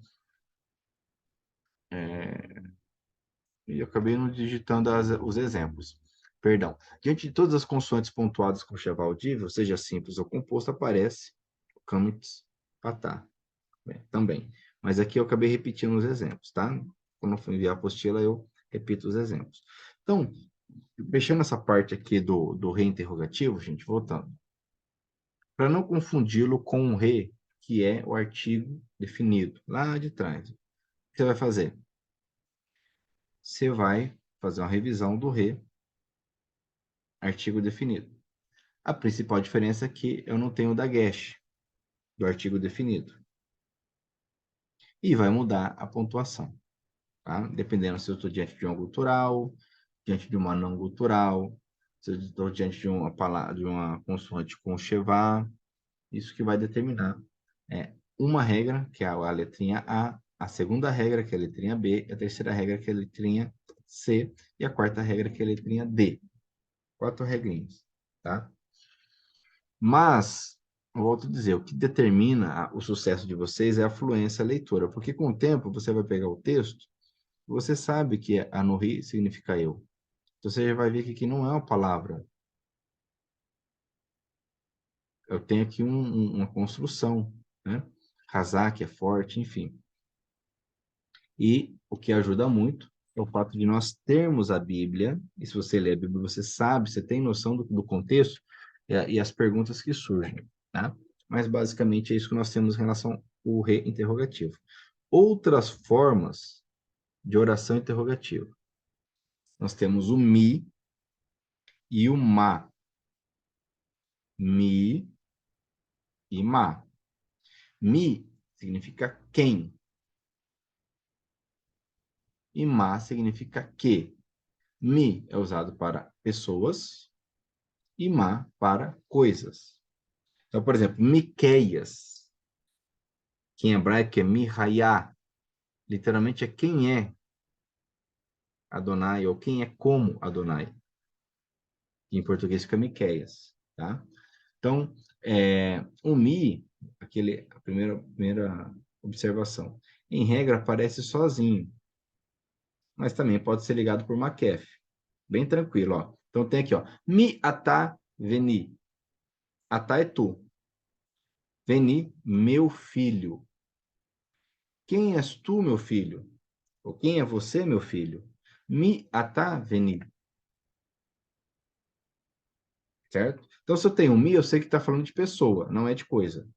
e eu acabei não digitando os exemplos. Perdão. Diante de todas as consoantes pontuadas com Sheva audível, seja simples ou composto, aparece o Kamitz Patá. Também. Mas aqui eu acabei repetindo os exemplos, tá? Quando eu for enviar a apostila, eu repito os exemplos. Então, fechando essa parte aqui do reinterrogativo, gente, voltando. Para não confundi-lo com o re, que é o artigo definido, lá de trás. O que você vai fazer? Você vai fazer uma revisão do re, artigo definido. A principal diferença é que eu não tenho o dagesh, do artigo definido. E vai mudar a pontuação. Tá? Dependendo se eu estou diante de uma gutural, diante de uma não gutural, se eu estou diante de uma palavra, de uma consoante com chevá, isso que vai determinar uma regra, que é a letrinha A segunda regra, que é a letrinha B, a terceira regra, que é a letrinha C, e a quarta regra, que é a letrinha D. 4 regrinhas, tá? Mas, eu volto a dizer, o que determina o sucesso de vocês é a fluência leitora, porque com o tempo você vai pegar o texto, você sabe que Anohi significa eu. Então, você já vai ver que aqui não é uma palavra. Eu tenho aqui uma construção, né? Hazak é forte, enfim. E o que ajuda muito é o fato de nós termos a Bíblia, e se você lê a Bíblia, você sabe, você tem noção do contexto e as perguntas que surgem, tá? Mas, basicamente, é isso que nós temos em relação ao reinterrogativo. Outras formas de oração interrogativa. Nós temos o mi e o ma. Mi e ma. Mi significa quem. E ma significa que. Mi é usado para pessoas e ma para coisas. Então, por exemplo, Miqueias, que em hebraico é Mihaiá, literalmente é quem é Adonai ou quem é como Adonai. Em português fica Miqueias, tá? Então, o mi, a primeira observação, em regra aparece sozinho, mas também pode ser ligado por Makef. Bem tranquilo, ó. Então tem aqui, ó, mi atá veni. Atá é tu. Veni, meu filho. Quem és tu, meu filho? Ou quem é você, meu filho? Mi atá veni. Certo? Então, se eu tenho mi, eu sei que está falando de pessoa, não é de coisa.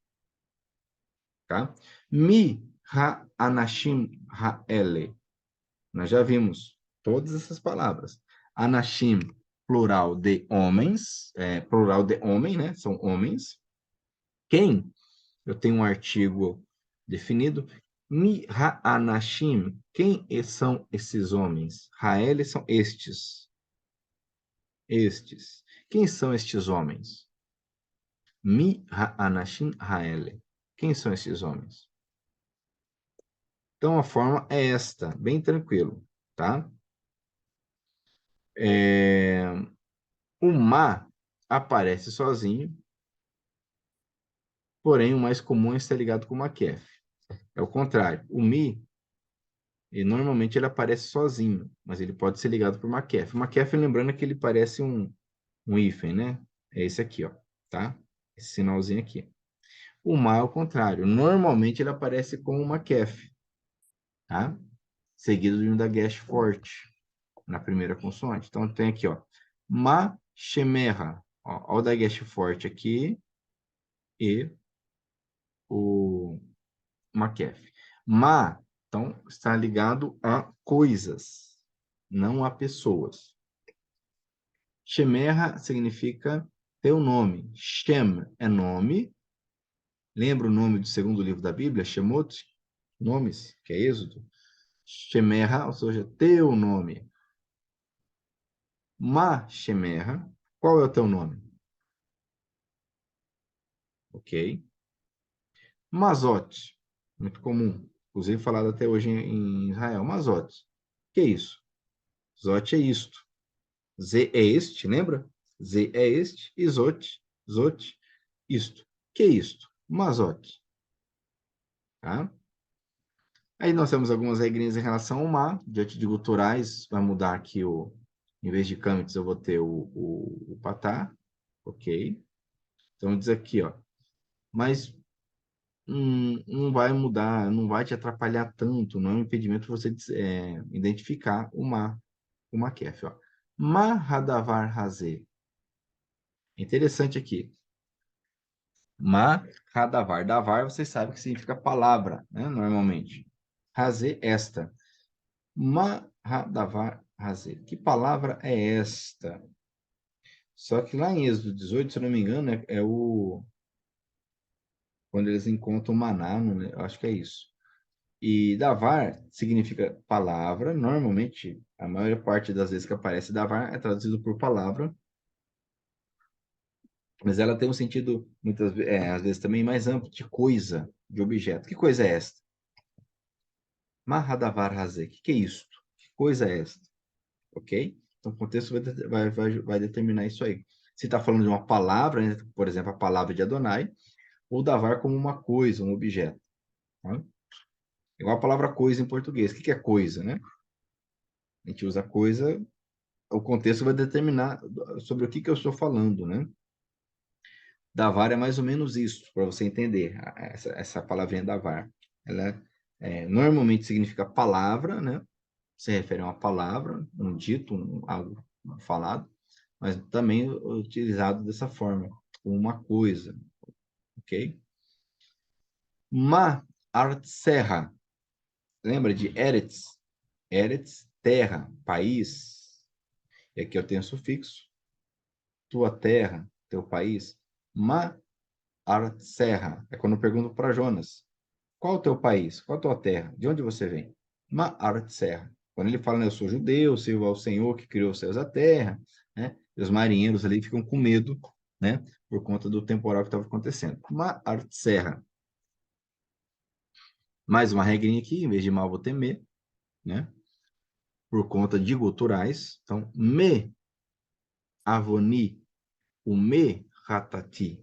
Tá? Mi ha anashim ha ele. Nós já vimos todas essas palavras. Anashim, plural de homens, plural de homem, né? São homens. Quem? Eu tenho um artigo definido. Mi ha-anashim. Quem são esses homens? Hael são estes. Estes. Quem são estes homens? Mi ha-anashim haele. Quem são esses homens? Então, a forma é esta, bem tranquilo, tá? O ma aparece sozinho, porém o mais comum é estar ligado com uma kef. É o contrário. O mi, e normalmente ele aparece sozinho, mas ele pode ser ligado por uma kef. Uma kef, lembrando que ele parece um hífen, né? É esse aqui, ó, tá? Esse sinalzinho aqui. O ma é o contrário. Normalmente ele aparece com uma kef, tá? Seguido de um dagesh forte na primeira consoante. Então tem aqui, ó, ma shemerra. Ó o dagesh forte aqui e o makef. Ma, então, está ligado a coisas, não a pessoas. Shemerra significa teu nome. Shem é nome. Lembra o nome do segundo livro da Bíblia? Shemot? Nomes, que é Êxodo. Shemerra, ou seja, teu nome. Ma Shemerra, qual é o teu nome? Ok. Mazot, muito comum, inclusive falado até hoje em Israel. Mazot, que é isso? Zot é isto. Z é este, lembra? Z é este e Zot, isto. Que é isto? Mazot. Tá? Aí nós temos algumas regrinhas em relação ao mar, diante de guturais, vai mudar aqui em vez de câmites, eu vou ter o patá, ok? Então diz aqui, ó, mas não vai mudar, não vai te atrapalhar tanto, não é um impedimento você identificar o maquef, ó. Mahadavar Hazé. Interessante aqui. Mahadavar. Davar, vocês sabem que significa palavra, né? Normalmente. Hazé, esta. Mahadavar Hazé. Que palavra é esta? Só que lá em Êxodo 18, se eu não me engano, quando eles encontram o maná, eu acho que é isso. E davar significa palavra. Normalmente, a maior parte das vezes que aparece davar é traduzido por palavra, mas ela tem um sentido, às vezes também mais amplo, de coisa, de objeto. Que coisa é esta? Mahadavar Hazé. Que é isto? Que coisa é esta? Ok? Então, o contexto vai determinar isso aí. Se está falando de uma palavra, né? Por exemplo, a palavra de Adonai, ou davar como uma coisa, um objeto. Tá? Igual a palavra coisa em português. O que é coisa, né? A gente usa coisa, o contexto vai determinar sobre o que eu estou falando, né? Davar é mais ou menos isso, para você entender, essa palavrinha davar. Ela normalmente significa palavra, né? Se refere a uma palavra, um dito, algo falado, mas também utilizado dessa forma, como uma coisa, ok? Ma Artserra, lembra de Eretz? Eretz, terra, país. E aqui eu tenho sufixo. Tua terra, teu país. Ma'artserra. É quando eu pergunto para Jonas. Qual o teu país? Qual a tua terra? De onde você vem? Ma'artserra. Quando ele fala, né, eu sou judeu, sirvo ao Senhor que criou os céus e a terra, né? E os marinheiros ali ficam com medo, né? Por conta do temporal que estava acontecendo. Ma'artserra. Mais uma regrinha aqui, em vez de mal, vou ter me, né? Por conta de guturais. Então, me avoni, o me ratati.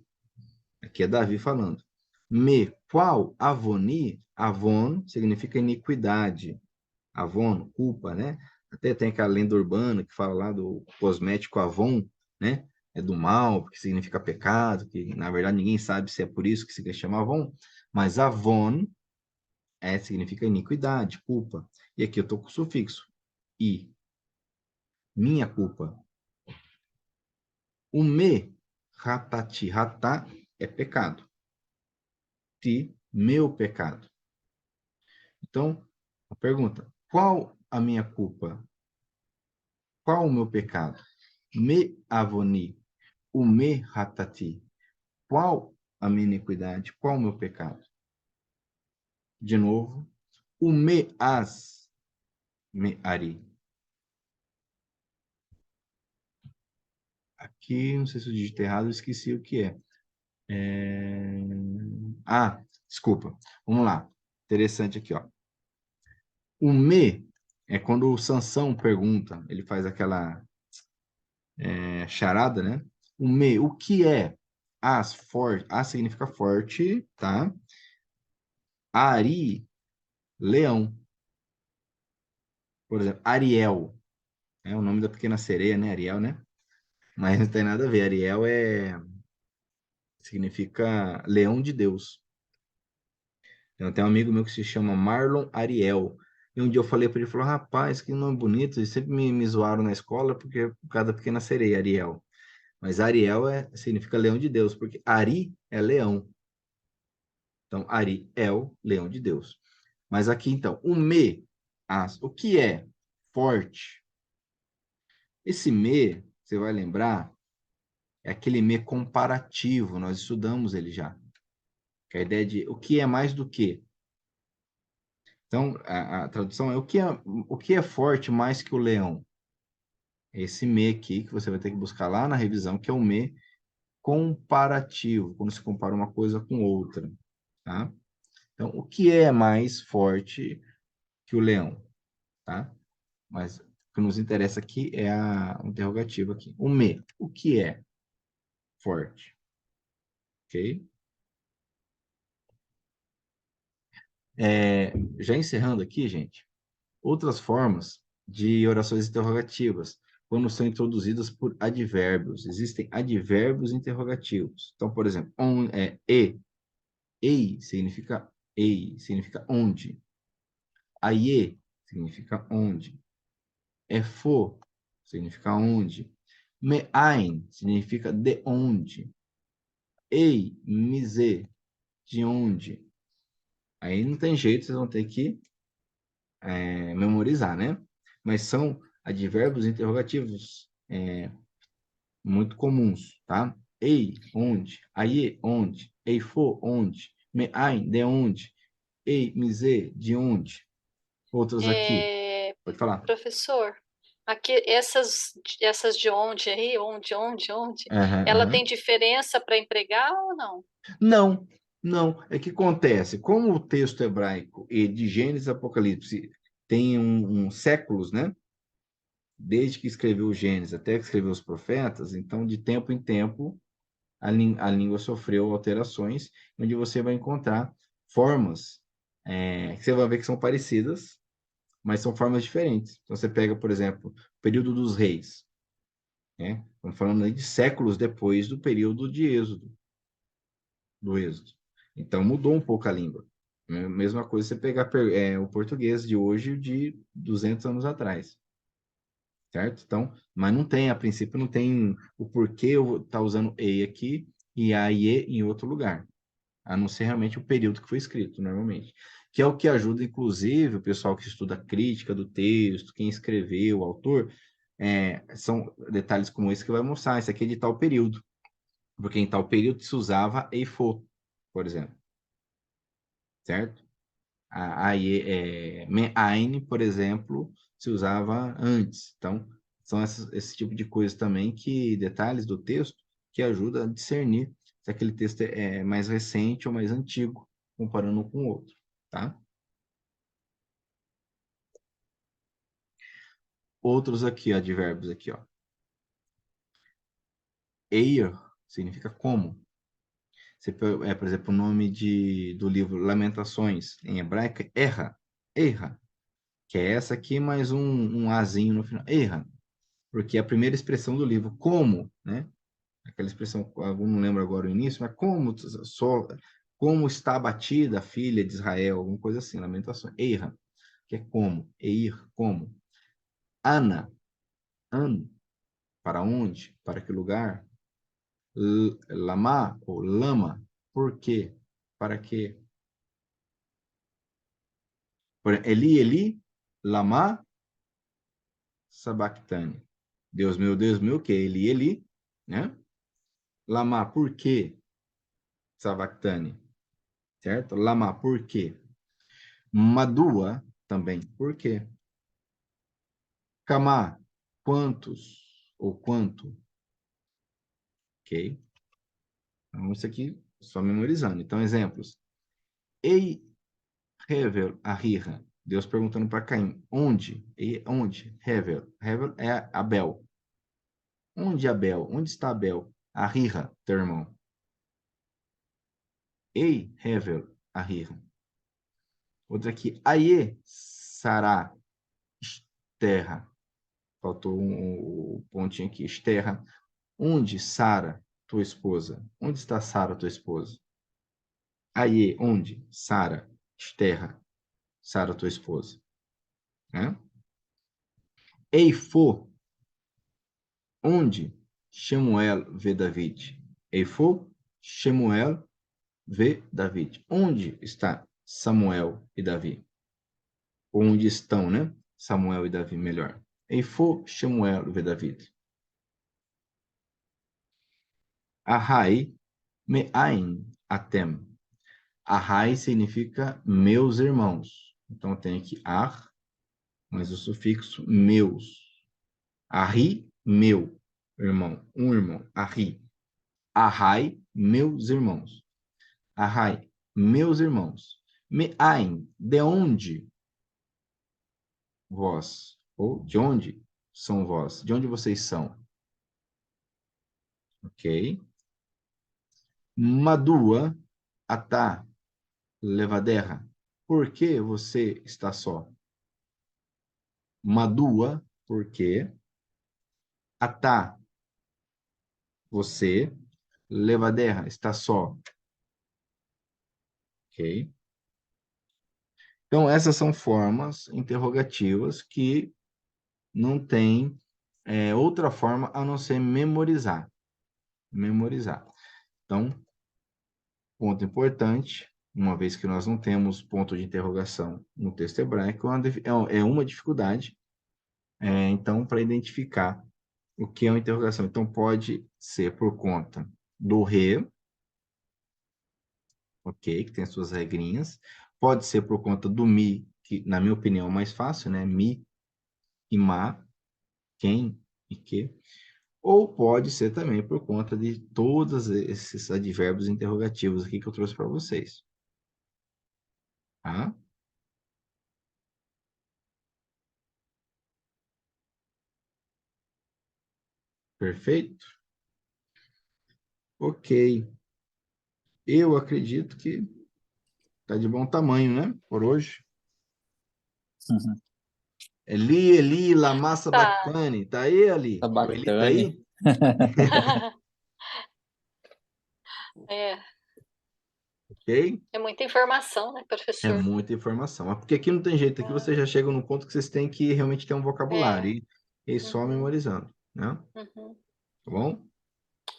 Aqui é Davi falando. Me, qual avoni? Avon significa iniquidade. Avon, culpa, né? Até tem aquela lenda urbana que fala lá do cosmético Avon, né? É do mal, porque significa pecado, que na verdade ninguém sabe se é por isso que se chama Avon, mas Avon significa iniquidade, culpa. E aqui eu estou com o sufixo i, minha culpa. O me, ratati, ratá é pecado. Ti, meu pecado. Então, a pergunta, qual a minha culpa? Qual o meu pecado? Me avoni, o me ratati. Qual a minha iniquidade? Qual o meu pecado? De novo, o me as me ari. Aqui, não sei se eu digitei errado, eu esqueci o que é. Desculpa. Vamos lá. Interessante aqui, ó. O me é quando o Sansão pergunta, ele faz aquela charada, né? O me, o que é? As, forte. As significa forte, tá? Ari, leão. Por exemplo, Ariel. É o nome da pequena sereia, né? Ariel, né? Mas não tem nada a ver. Ariel significa leão de Deus. Eu tenho um amigo meu que se chama Marlon Ariel. E um dia eu falei para ele, ele falou, rapaz, que nome bonito. E sempre me zoaram na escola porque é por causa da pequena sereia, Ariel. Mas Ariel significa leão de Deus, porque Ari é leão. Então, Ariel, leão de Deus. Mas aqui, então, o me, o que é forte? Esse me, você vai lembrar, é aquele me comparativo, nós estudamos ele já. Que é a ideia de o que é mais do que. Então, a tradução é o que é forte mais que o leão? Esse me aqui, que você vai ter que buscar lá na revisão, que é o me comparativo, quando se compara uma coisa com outra, tá? Então, o que é mais forte que o leão, tá? Mas o que nos interessa aqui é o interrogativo aqui. O me, o que é forte? Ok? Já encerrando aqui, gente, outras formas de orações interrogativas, quando são introduzidas por advérbios. Existem advérbios interrogativos. Então, por exemplo, significa onde. Aie significa onde. Efo significa onde. Meain significa de onde. Ei, mise, de onde. Aí não tem jeito, vocês vão ter que memorizar, né? Mas são advérbios interrogativos muito comuns, tá? Ei, onde? Aí, onde? Ei, for, onde? Me, ai, de onde? Ei, mise, de onde? Outros aqui. Pode falar. Professor, aqui essas de onde aí, onde, Aham, ela aham. tem diferença para empregar ou não? Não, não. É que acontece, como o texto hebraico e de Gênesis e Apocalipse tem séculos, né? Desde que escreveu o Gênesis até que escreveu os profetas, então de tempo em tempo a língua sofreu alterações, onde você vai encontrar formas que você vai ver que são parecidas, mas são formas diferentes. Então você pega, por exemplo, o período dos reis, né? Estamos falando aí de séculos depois do período de Êxodo, do Êxodo. Então mudou um pouco a língua. Mesma coisa você pegar o português de hoje de 200 anos atrás, certo? Então, mas não tem, a princípio, não tem o porquê eu estar usando e aqui e a ie em outro lugar, a não ser realmente o período que foi escrito, normalmente. Que é o que ajuda, inclusive, o pessoal que estuda a crítica do texto, quem escreveu, o autor, são detalhes como esse que vai mostrar, isso aqui é de tal período, porque em tal período se usava eifô, por exemplo, certo? Aí, me'ain, por exemplo, se usava antes. Então, são esse tipo de coisa também, detalhes do texto, que ajuda a discernir se aquele texto é mais recente ou mais antigo, comparando um com o outro, tá? Outros aqui, advérbios aqui, ó. Eir significa como. Por exemplo, o nome do livro Lamentações, em hebraico, é erra, que é essa aqui, mais um azinho no final, erra, porque é a primeira expressão do livro, como, né? Aquela expressão, eu não lembro agora o início, mas como está abatida a filha de Israel, alguma coisa assim, Lamentações, erra, que é como, eir, como. Ana, para onde, para que lugar. Lama ou lama, por quê, para quê. Eli, Eli, lama sabachthani. Deus meu, que Eli, Eli, né? Lama, por quê? Sabachthani, certo? Lama, por quê? Madua, também, por quê? Kama, quantos ou quanto? Ok? Então, isso aqui, só memorizando. Então, exemplos. Ei, Hevel, Ahirra. Deus perguntando para Caim, onde? E onde? Hevel. Hevel é Abel. Onde Abel? Onde está Abel? Ahirra, teu irmão. Ei, Hevel, Ahirra. Outra aqui. Aie, Sará, Esterra. Faltou um pontinho aqui. Esterra. Onde Sara, tua esposa? Onde está Sara, tua esposa? Aie, onde? Sara, Esterra. Sara, tua esposa. Né? Eifô, onde Shemuel vê David? Eifô, Shemuel vê David. Onde está Samuel e Davi? Onde estão, né? Samuel e Davi, melhor. Eifô, Shemuel vê David. Ahai, me'ain, atem. Ahai significa meus irmãos. Então tem aqui ar, mas o sufixo meus. Ahi, meu irmão. Um irmão. Ahi. Ahai, meus irmãos. Ahai, meus irmãos. Me'ain, de onde vós? Ou de onde são vós? De onde vocês são? Ok. Madua, atá, levaderra. Por que você está só? Madua, por quê? Atá, você. Levaderra, está só. Ok? Então, essas são formas interrogativas que não tem outra forma a não ser memorizar. Memorizar. Então, ponto importante, uma vez que nós não temos ponto de interrogação no texto hebraico, é uma dificuldade, então, para identificar o que é uma interrogação. Então, pode ser por conta do re, ok, que tem as suas regrinhas, pode ser por conta do mi, que, na minha opinião, é mais fácil, né? Mi e ma, quem e que. Ou pode ser também por conta de todos esses advérbios interrogativos aqui que eu trouxe para vocês. Tá? Perfeito? Ok. Eu acredito que tá de bom tamanho, né? Por hoje. Uhum. Eli, Eli, lama Tá. sabachthani. Tá aí, Ali? Tá O Eli tá bacana. aí? É, Ok? é muita informação, né, É professor? muita informação. Mas porque aqui não tem jeito. Aqui você já chega num ponto que vocês têm que realmente ter um vocabulário. É. E só Uhum, memorizando, né? uhum. Tá bom?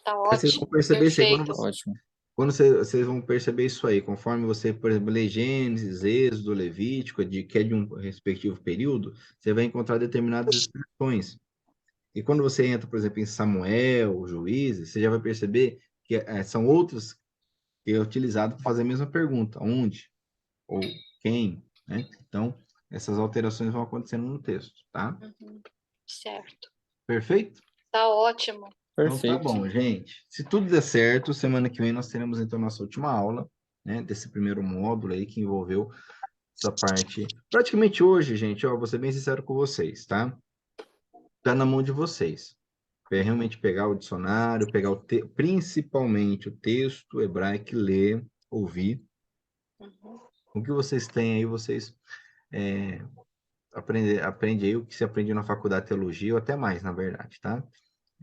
Tá Aí vocês vão ótimo, perceber isso aí perfeito. Ótimo. quando vocês vão perceber isso aí, conforme você, por exemplo, lê Gênesis, Êxodo, Levítico, que é de um respectivo período, você vai encontrar determinadas expressões E quando você entra, por exemplo, em Samuel, Juízes, você já vai perceber que são outros que é utilizado para fazer a mesma pergunta, onde ou quem, né? Então, essas alterações vão acontecendo no texto, tá? Uhum. Certo. Perfeito? Tá ótimo. Então tá Perfeito. bom, gente. Se tudo der certo, semana que vem nós teremos então nossa última aula, né, desse primeiro módulo aí que envolveu essa parte. Praticamente hoje, gente, ó, vou ser bem sincero com vocês, tá? Tá na mão de vocês. É realmente pegar o dicionário, pegar principalmente o texto hebraico, ler, ouvir. Uhum. O que vocês têm aí, vocês aprende aí o que se aprende na faculdade de teologia, ou até mais, na verdade, tá?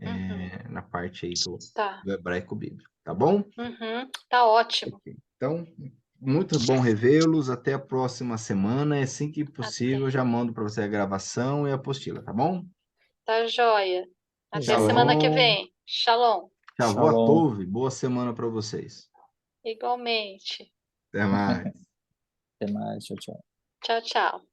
Uhum. Na parte aí Tá. do hebraico bíblico, tá bom? Uhum. Tá ótimo. Então, muito bom revê-los. Até a próxima semana. E assim que possível, eu Até. já mando para você a gravação e a apostila, tá bom? Tá joia. Até semana que Shalom. vem. Shalom. Shavua Shalom. Tov. Boa semana para vocês. Igualmente. Até mais. Até mais. Tchau, tchau. Tchau, tchau.